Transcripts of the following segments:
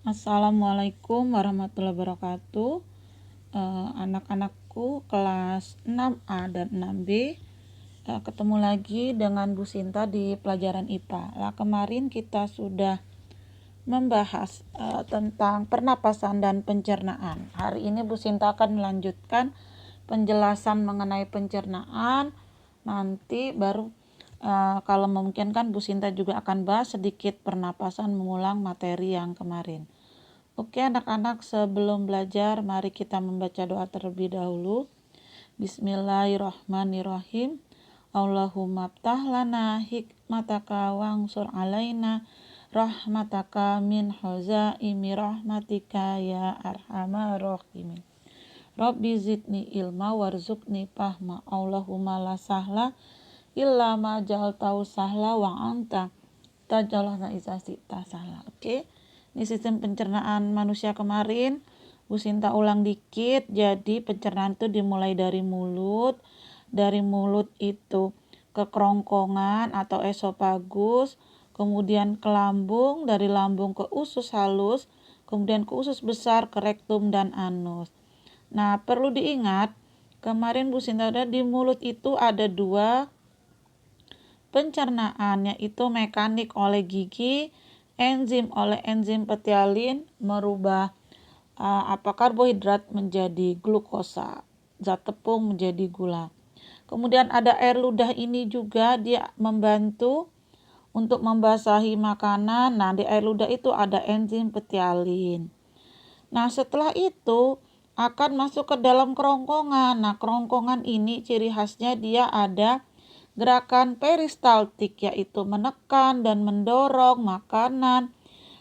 Assalamualaikum warahmatullahi wabarakatuh. Anak-anakku kelas 6A dan 6B, ketemu lagi dengan Bu Sinta di pelajaran IPA. Kemarin kita sudah membahas tentang pernapasan dan pencernaan. Hari ini Bu Sinta akan melanjutkan penjelasan mengenai pencernaan. Nanti baru kalau memungkinkan Bu Sinta juga akan bahas sedikit pernapasan, mengulang materi yang kemarin. Oke anak-anak, sebelum belajar mari kita membaca doa terlebih dahulu. Bismillahirrahmanirrahim. Allahumma ftah lana hikmataka wangsur alaina rahmataka min huzaimi rahmatika ya arhamar rahimin. Rabbi zidni ilma warzuqni fahma. Allahumma la sahla illa ma ja'altahu sahla wa anta tajalna iza sita sahla. Oke. Ini sistem pencernaan manusia kemarin. Bu Sinta ulang dikit. Jadi pencernaan itu dimulai dari mulut. Dari mulut itu ke kerongkongan atau esofagus, kemudian ke lambung, dari lambung ke usus halus, kemudian ke usus besar, ke rektum dan anus. Nah, perlu diingat, kemarin Bu Sinta udah di mulut itu ada dua pencernaan, yaitu mekanik oleh gigi, enzim oleh enzim petialin merubah karbohidrat menjadi glukosa, zat tepung menjadi gula. Kemudian ada air ludah, ini juga dia membantu untuk membasahi makanan. Nah, di air ludah itu ada enzim petialin. Nah, setelah itu akan masuk ke dalam kerongkongan. Nah, kerongkongan ini ciri khasnya dia ada gerakan peristaltik, yaitu menekan dan mendorong makanan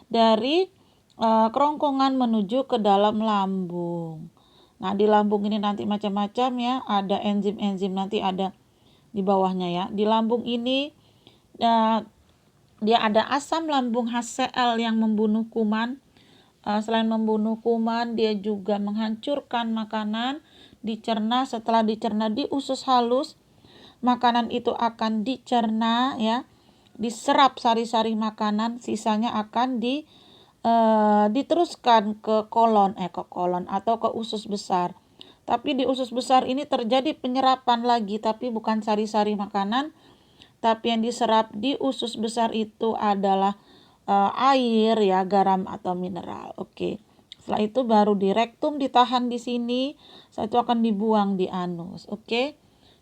dari kerongkongan menuju ke dalam lambung. Nah, di lambung ini nanti macam-macam ya, ada enzim-enzim, nanti ada di bawahnya ya. Di lambung ini dia ada asam lambung HCl yang membunuh kuman. Selain membunuh kuman, dia juga menghancurkan makanan, dicerna. Setelah dicerna di usus halus, makanan itu akan dicerna ya, diserap sari-sari makanan, sisanya akan diteruskan ke kolon atau ke usus besar. Tapi di usus besar ini terjadi penyerapan lagi, tapi bukan sari-sari makanan, tapi yang diserap di usus besar itu adalah air ya, garam atau mineral. Oke. Setelah itu baru di rektum ditahan di sini, setelah itu akan dibuang di anus. Oke.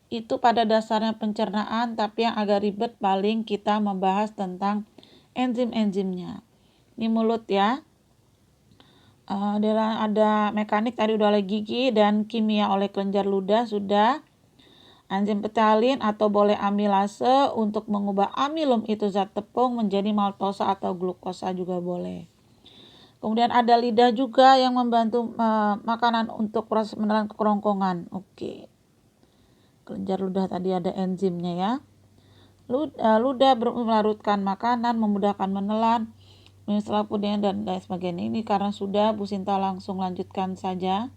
Itu pada dasarnya pencernaan, tapi yang agak ribet paling kita membahas tentang enzim-enzimnya. Ini mulut ya. Ada mekanik tadi udah oleh gigi, dan kimia oleh kelenjar ludah sudah. Enzim petialin atau boleh amilase untuk mengubah amilum itu zat tepung menjadi maltosa atau glukosa juga boleh. Kemudian ada lidah juga yang membantu makanan untuk proses menelan ke kerongkongan. Oke. Kelenjar ludah tadi ada enzimnya ya. Ludah melarutkan makanan, memudahkan menelan, setelah puding dan lain sebagainya. Ini karena sudah, Bu Sinta langsung lanjutkan saja.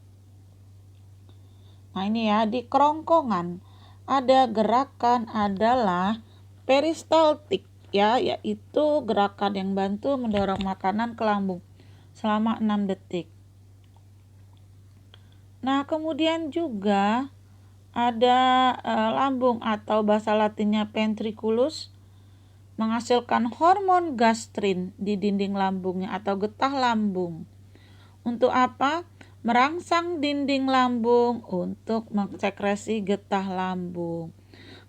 Nah, ini ya, di kerongkongan ada gerakan adalah peristaltik ya, yaitu gerakan yang bantu mendorong makanan ke lambung selama 6 detik. Nah, kemudian juga ada lambung atau bahasa latinnya ventriculus, menghasilkan hormon gastrin di dinding lambungnya atau getah lambung. Untuk apa? Merangsang dinding lambung untuk mensekresi getah lambung.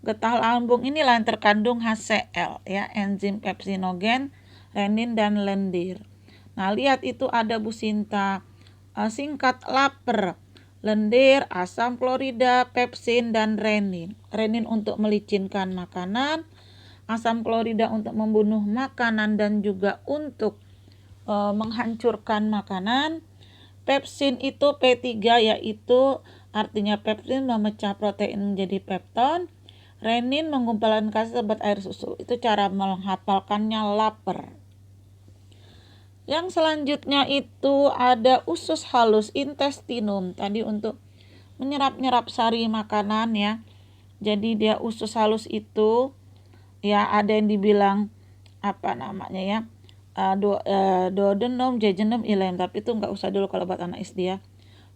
Getah lambung inilah yang terkandung HCl ya, enzim pepsinogen, renin dan lendir. Nah, lihat itu ada Bu Sinta singkat LAPER. Lendir, asam klorida, pepsin, dan renin. Renin untuk melicinkan makanan, asam klorida untuk membunuh makanan dan juga untuk menghancurkan makanan. Pepsin itu P3, yaitu artinya pepsin memecah protein menjadi pepton. Renin mengumpulkan kalsium sebagai air susu. Itu cara menghafalkannya LAPER. Yang selanjutnya itu ada usus halus, intestinum, tadi untuk menyerap-nyerap sari makanan ya. Jadi dia usus halus itu ya, ada yang dibilang duodenum, jejunum, ileum. Tapi itu nggak usah dulu kalau buat anak SD ya.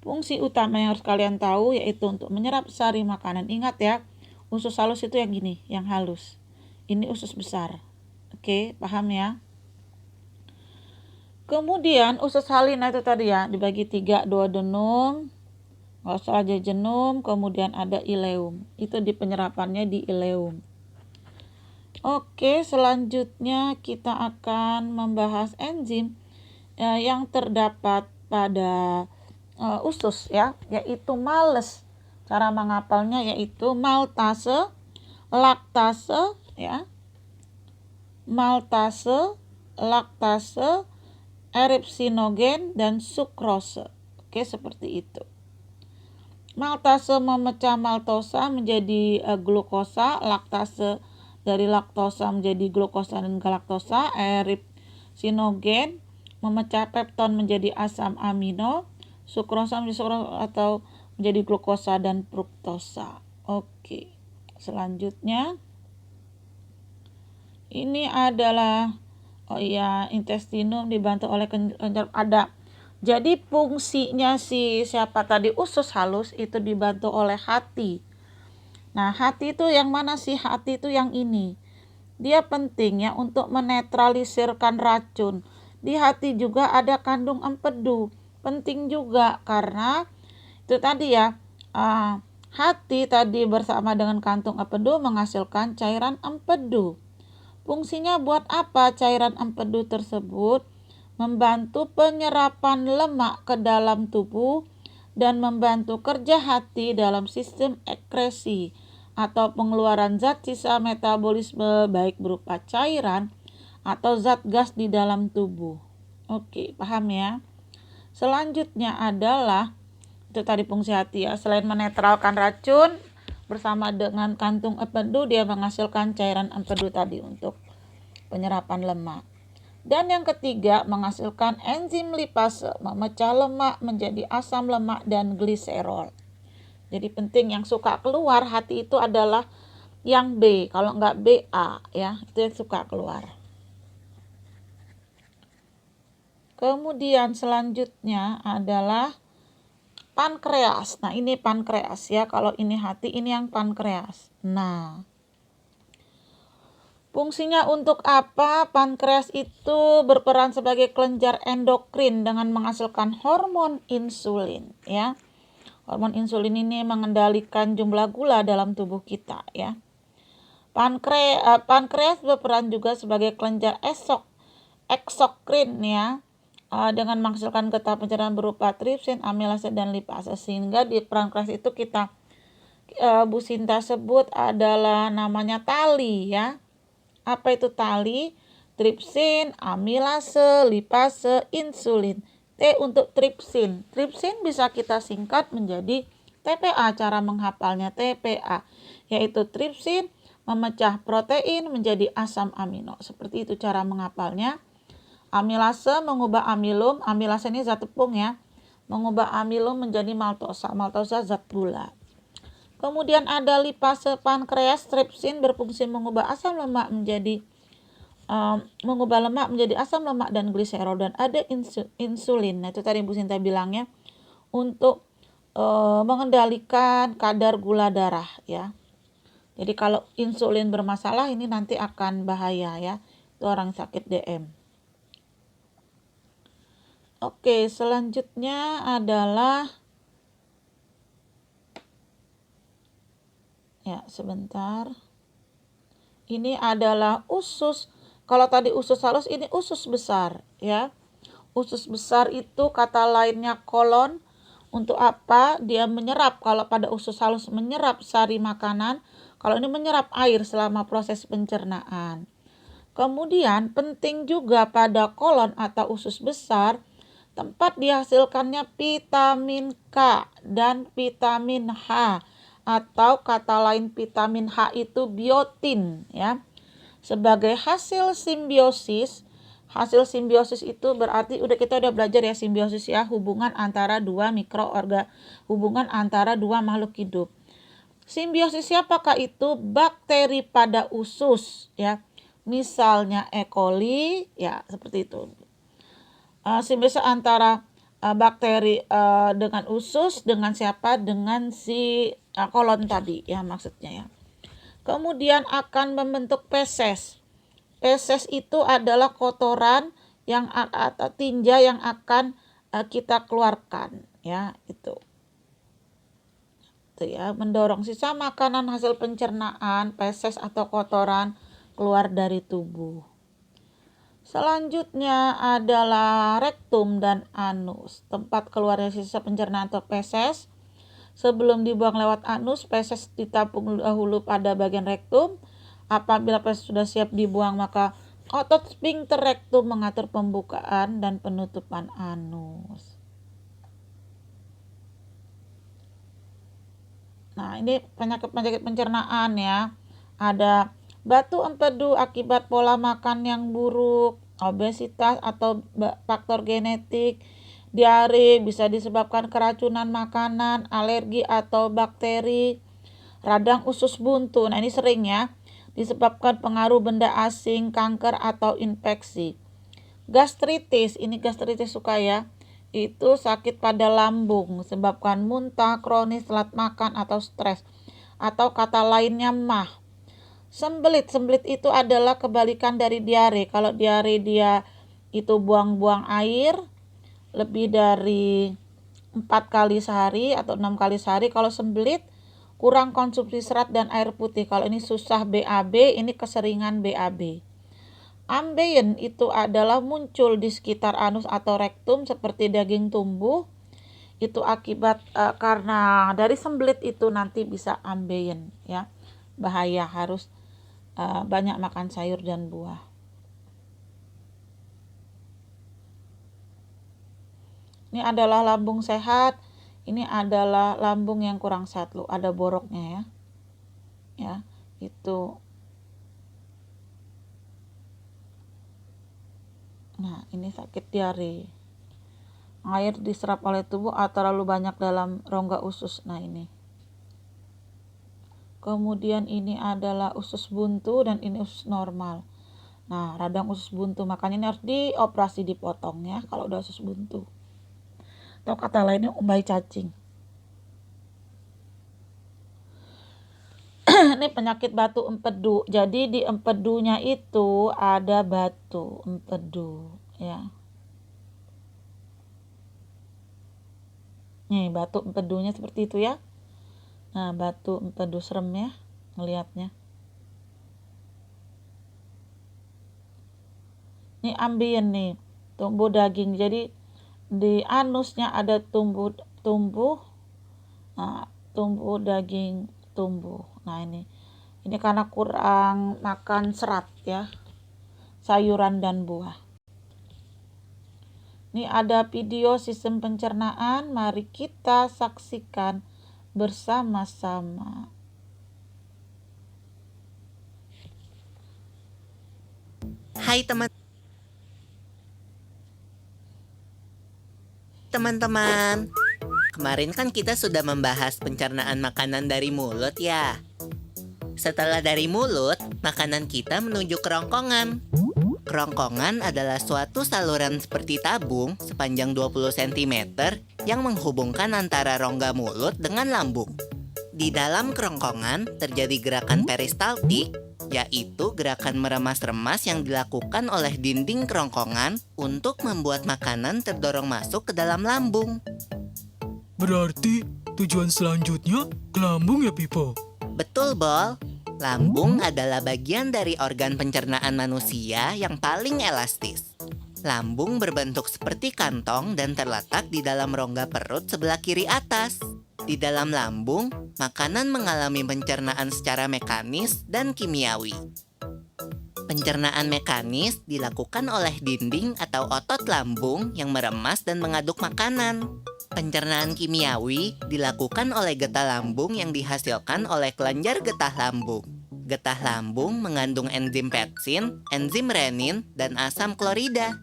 Fungsi utama yang harus kalian tahu yaitu untuk menyerap sari makanan. Ingat ya, usus halus itu yang gini, yang halus. Ini usus besar. Oke, paham ya? Kemudian usus halina itu tadi ya, dibagi 3, duodenum, kalau salah jejunum, kemudian ada ileum. Itu di penyerapannya di ileum. Oke, selanjutnya kita akan membahas enzim yang terdapat pada usus ya, yaitu males. Cara menghafalnya yaitu maltase, laktase ya. Maltase, laktase, eripsinogen dan sukrose. Oke, seperti itu. Maltase memecah maltosa menjadi glukosa, laktase dari laktosa menjadi glukosa dan galaktosa, eripsinogen memecah pepton menjadi asam amino, sukrosa menjadi sukrosa atau menjadi glukosa dan fruktosa. Oke. Selanjutnya ini adalah intestinum dibantu oleh kelenjar ada. Jadi fungsinya siapa tadi usus halus itu dibantu oleh hati. Nah, hati itu yang mana sih? Hati itu yang ini. Dia penting ya untuk menetralisirkan racun. Di hati juga ada kandung empedu. Penting juga karena itu tadi ya, hati tadi bersama dengan kantung empedu menghasilkan cairan empedu. Fungsinya buat apa cairan empedu tersebut? Membantu penyerapan lemak ke dalam tubuh dan membantu kerja hati dalam sistem ekskresi atau pengeluaran zat sisa metabolisme baik berupa cairan atau zat gas di dalam tubuh. Oke, paham ya? Selanjutnya adalah itu tadi fungsi hati ya, selain menetralkan racun bersama dengan kantung empedu dia menghasilkan cairan empedu tadi untuk penyerapan lemak. Dan yang ketiga menghasilkan enzim lipase memecah lemak menjadi asam lemak dan gliserol. Jadi penting yang suka keluar hati itu adalah yang B, kalau enggak BA ya, itu yang suka keluar. Kemudian selanjutnya adalah pankreas. Nah, ini pankreas ya, kalau ini hati ini yang pankreas. Nah, fungsinya untuk apa? Pankreas itu berperan sebagai kelenjar endokrin dengan menghasilkan hormon insulin ya. Hormon insulin ini mengendalikan jumlah gula dalam tubuh kita ya. Pankreas berperan juga sebagai kelenjar eksokrin ya, dengan menghasilkan getah pencernaan berupa tripsin, amilase dan lipase, sehingga di pankreas itu kita Bu Sinta sebut adalah namanya tali ya. Apa itu tali? Tripsin, amilase, lipase, insulin. T untuk tripsin. Tripsin bisa kita singkat menjadi TPA. Cara menghafalnya TPA, yaitu tripsin memecah protein menjadi asam amino. Seperti itu cara menghafalnya. Amilase mengubah amilum. Amilase ini zat tepung ya. Mengubah amilum menjadi maltosa. Maltosa zat gula. Kemudian ada lipase pankreas. Tripsin berfungsi mengubah asam lemak menjadi asam lemak dan gliserol, dan ada insulin. Nah, itu tadi Bu Sinta bilangnya untuk mengendalikan kadar gula darah ya. Jadi kalau insulin bermasalah ini nanti akan bahaya ya. Itu orang sakit DM. Oke, selanjutnya adalah ya, sebentar. Ini adalah usus. Kalau tadi usus halus, ini usus besar ya. Usus besar itu kata lainnya kolon. Untuk apa? Dia menyerap. Kalau pada usus halus menyerap sari makanan, kalau ini menyerap air selama proses pencernaan. Kemudian penting juga pada kolon atau usus besar tempat dihasilkannya vitamin K dan vitamin H, atau kata lain vitamin H itu biotin ya. Sebagai hasil simbiosis itu berarti kita udah belajar ya simbiosis ya, hubungan antara dua hubungan antara dua makhluk hidup. Simbiosis siapakah itu? Bakteri pada usus ya. misalnya E. coli, ya seperti itu. Simbiosis antara bakteri dengan usus dengan siapa? Dengan si kolon tadi ya maksudnya ya. Kemudian akan membentuk feses. Feses itu adalah kotoran yang atau tinja yang akan kita keluarkan ya itu. Itu ya, mendorong sisa makanan hasil pencernaan, feses atau kotoran keluar dari tubuh. Selanjutnya adalah rektum dan anus, tempat keluarnya sisa pencernaan atau feses. Sebelum dibuang lewat anus, feses ditampung dahulu pada bagian rektum. Apabila feses sudah siap dibuang, maka otot sphincter rektum mengatur pembukaan dan penutupan anus. Nah, ini penyakit-penyakit pencernaan ya. Ada batu empedu akibat pola makan yang buruk, obesitas atau faktor genetik, diare bisa disebabkan keracunan makanan, alergi atau bakteri, radang usus buntu. Nah, ini sering ya, disebabkan pengaruh benda asing, kanker atau infeksi. Gastritis, ini gastritis suka ya. Itu sakit pada lambung, sebabkan muntah, kronis, telat makan atau stres. Atau kata lainnya mah. Sembelit itu adalah kebalikan dari diare. Kalau diare dia itu buang-buang air lebih dari 4 kali sehari atau 6 kali sehari. Kalau sembelit kurang konsumsi serat dan air putih. Kalau ini susah BAB, ini keseringan BAB. Ambeien itu adalah muncul di sekitar anus atau rektum seperti daging tumbuh. Itu akibat karena dari sembelit itu nanti bisa ambeien ya. Bahaya, harus banyak makan sayur dan buah. Ini adalah lambung sehat, ini adalah lambung yang kurang sehat loh, ada boroknya ya. Ya, itu. Nah, ini sakit diare. Air diserap oleh tubuh atau terlalu banyak dalam rongga usus. Nah, ini. Kemudian ini adalah usus buntu dan ini usus normal. Nah, radang usus buntu, makanya ini harus dioperasi, dipotong ya kalau udah usus buntu. Atau kata lainnya umbai cacing. Ini penyakit batu empedu. Jadi di empedunya itu ada batu empedu ya. Nih, batu empedunya seperti itu ya. Nah, batu empedu serem ya ngelihatnya. Ini ambien nih, tumbuh daging. Jadi di anusnya ada tumbuh daging tumbuh. Nah, ini karena kurang makan serat ya, sayuran dan buah. Ini ada video sistem pencernaan, mari kita saksikan bersama-sama. Hai teman-teman. Kemarin kan kita sudah membahas pencernaan makanan dari mulut ya. Setelah dari mulut, makanan kita menuju kerongkongan. Kerongkongan adalah suatu saluran seperti tabung sepanjang 20 cm yang menghubungkan antara rongga mulut dengan lambung. Di dalam kerongkongan terjadi gerakan peristaltik, yaitu gerakan meremas-remas yang dilakukan oleh dinding kerongkongan untuk membuat makanan terdorong masuk ke dalam lambung. Berarti tujuan selanjutnya ke lambung ya, Pipo? Betul, Bol. Lambung adalah bagian dari organ pencernaan manusia yang paling elastis. Lambung berbentuk seperti kantong dan terletak di dalam rongga perut sebelah kiri atas. Di dalam lambung, makanan mengalami pencernaan secara mekanis dan kimiawi. Pencernaan mekanis dilakukan oleh dinding atau otot lambung yang meremas dan mengaduk makanan. Pencernaan kimiawi dilakukan oleh getah lambung yang dihasilkan oleh kelenjar getah lambung. Getah lambung mengandung enzim pepsin, enzim renin, dan asam klorida.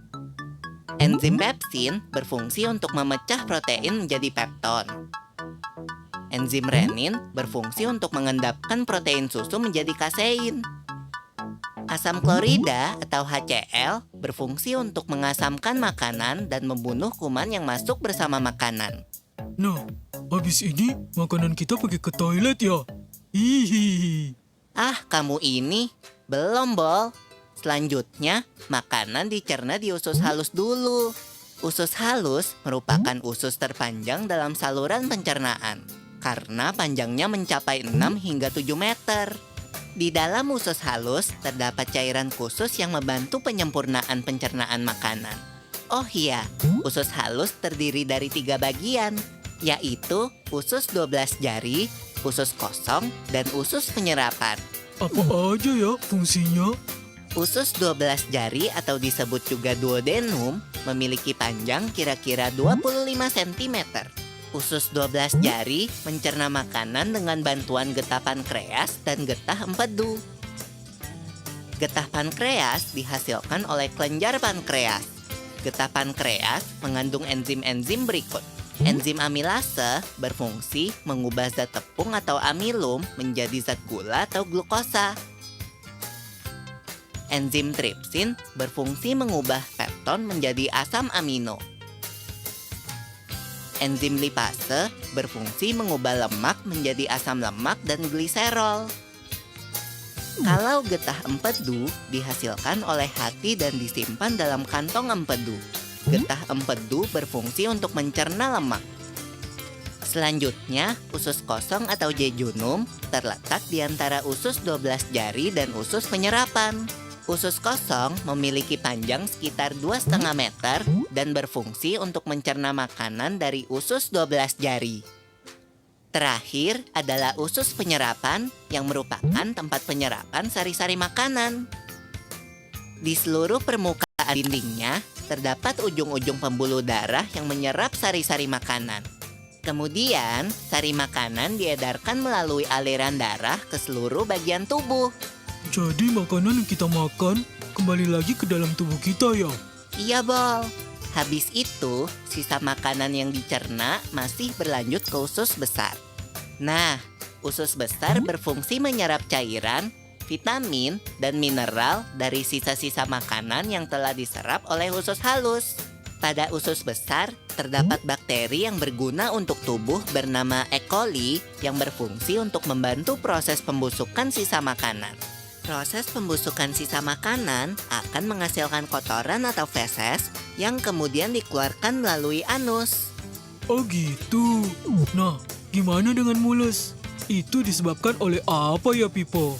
Enzim pepsin berfungsi untuk memecah protein menjadi pepton. Enzim renin berfungsi untuk mengendapkan protein susu menjadi kasein. Asam klorida atau HCl berfungsi untuk mengasamkan makanan dan membunuh kuman yang masuk bersama makanan. Nah, habis ini makanan kita pergi ke toilet ya. Hihihi. Ah, kamu ini belum, Bol. Selanjutnya, makanan dicerna di usus halus dulu. Usus halus merupakan usus terpanjang dalam saluran pencernaan karena panjangnya mencapai 6 hingga 7 meter. Di dalam usus halus terdapat cairan khusus yang membantu penyempurnaan pencernaan makanan. Oh iya, usus halus terdiri dari 3 bagian, yaitu usus 12 jari, usus kosong, dan usus penyerapan. Apa aja ya fungsinya? Usus 12 jari atau disebut juga duodenum memiliki panjang kira-kira 25 cm. Usus 12 jari mencerna makanan dengan bantuan getah pankreas dan getah empedu. Getah pankreas dihasilkan oleh kelenjar pankreas. Getah pankreas mengandung enzim-enzim berikut. Enzim amilase berfungsi mengubah zat tepung atau amilum menjadi zat gula atau glukosa. Enzim tripsin berfungsi mengubah pepton menjadi asam amino. Enzim lipase berfungsi mengubah lemak menjadi asam lemak dan gliserol. Kalau getah empedu dihasilkan oleh hati dan disimpan dalam kantong empedu. Getah empedu berfungsi untuk mencerna lemak. Selanjutnya, usus kosong atau jejunum terletak di antara usus 12 jari dan usus penyerapan. Usus kosong memiliki panjang sekitar 2,5 meter dan berfungsi untuk mencerna makanan dari usus 12 jari. Terakhir adalah usus penyerapan yang merupakan tempat penyerapan sari-sari makanan. Di seluruh permukaan dindingnya terdapat ujung-ujung pembuluh darah yang menyerap sari-sari makanan. Kemudian, sari makanan diedarkan melalui aliran darah ke seluruh bagian tubuh. Jadi makanan yang kita makan kembali lagi ke dalam tubuh kita ya? Iya, Bol. Habis itu, sisa makanan yang dicerna masih berlanjut ke usus besar. Nah, usus besar berfungsi menyerap cairan, vitamin, dan mineral dari sisa-sisa makanan yang telah diserap oleh usus halus. Pada usus besar, terdapat bakteri yang berguna untuk tubuh bernama E. coli yang berfungsi untuk membantu proses pembusukan sisa makanan. Proses pembusukan sisa makanan akan menghasilkan kotoran atau feses yang kemudian dikeluarkan melalui anus. Oh gitu. Nah, gimana dengan mulus? Itu disebabkan oleh apa ya, Pipo?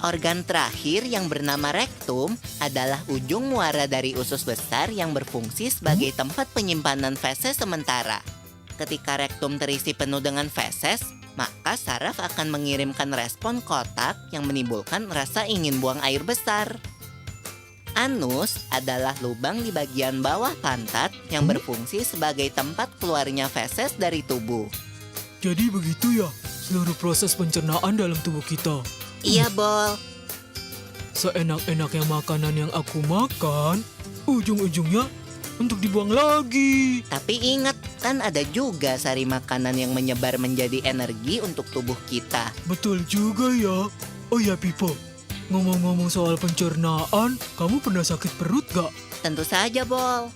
Organ terakhir yang bernama rektum adalah ujung muara dari usus besar yang berfungsi sebagai tempat penyimpanan feses sementara. Ketika rektum terisi penuh dengan feses, maka saraf akan mengirimkan respon kotak yang menimbulkan rasa ingin buang air besar. Anus adalah lubang di bagian bawah pantat yang berfungsi sebagai tempat keluarnya feses dari tubuh. Jadi begitu ya, seluruh proses pencernaan dalam tubuh kita. Iya, Bol. Seenak-enaknya makanan yang aku makan, ujung-ujungnya untuk dibuang lagi. Tapi ingat, kan ada juga sari makanan yang menyebar menjadi energi untuk tubuh kita. Betul juga ya. Oh ya, Pipo, ngomong-ngomong soal pencernaan, kamu pernah sakit perut gak? Tentu saja, Bol.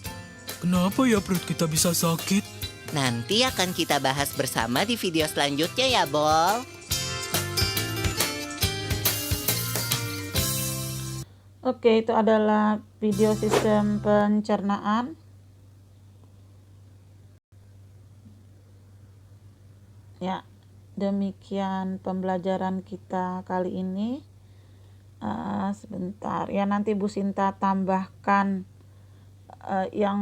Kenapa ya perut kita bisa sakit? Nanti akan kita bahas bersama di video selanjutnya ya, Bol. Oke, itu adalah video sistem pencernaan. Ya, demikian pembelajaran kita kali ini. Sebentar, ya nanti Bu Sinta tambahkan yang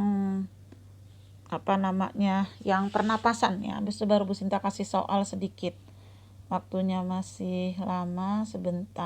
yang pernapasan ya. Habis itu baru Bu Sinta kasih soal sedikit. Waktunya masih lama, sebentar.